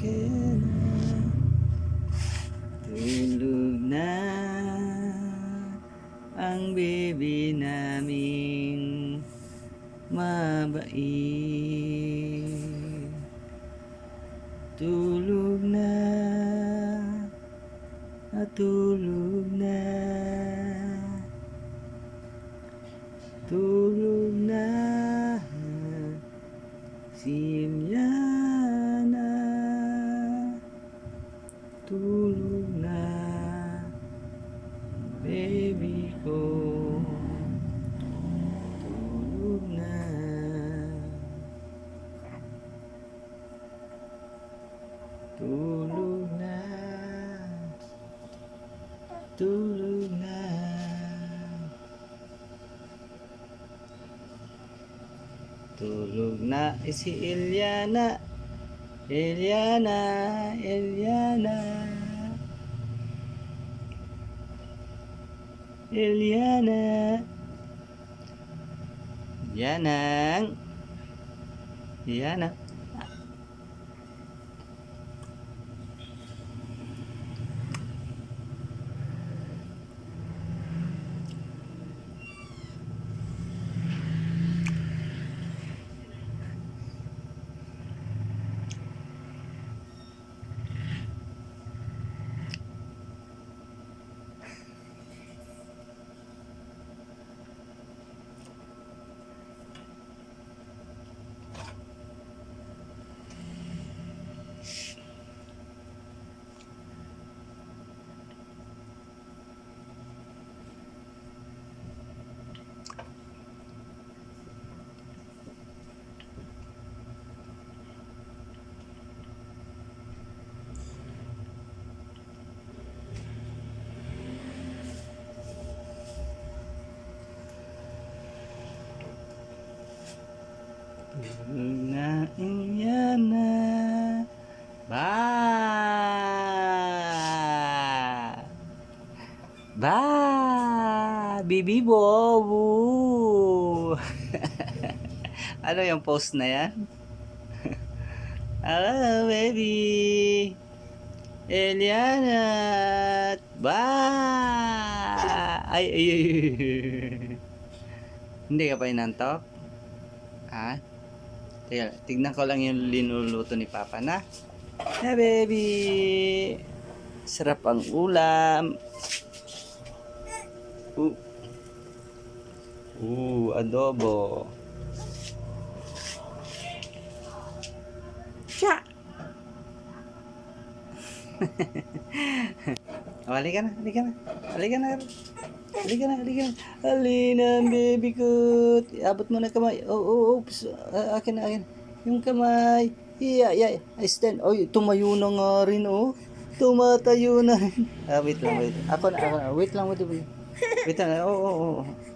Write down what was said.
ka na. Tulog na ang baby naming mabait. Tulog na, tulog na, tulog na si Iliana. Tulog na baby ko. Tulog na. Tulog na. Tulog na. Tulog na si Iliana. Iliana, Iliana. Iliana. Iliana. Iliana. Tulog na Iliana. Ba! Ba! Bibi Bobo! Ano yung post na yan? Hello, baby! Iliana! Ba! Ay, ay, ay. Hindi ka pa inantok? Ha? Teka, tignan ko lang yung linuluto ni Papa na. Hey, baby! Sarap ang ulam. Adobo. Cha! Oh, halika na, halika na. Halika na. Halika na, halika na. Halina, baby ko. Abot mo na kamay. Oops. Akin na, akin. Yung kamay. Yeah. I stand. Oy, tumayo na nga rin, oh. Tumatayo na rin. Wait lang, wait. Ako na. Wait lang, wait lang. Oo.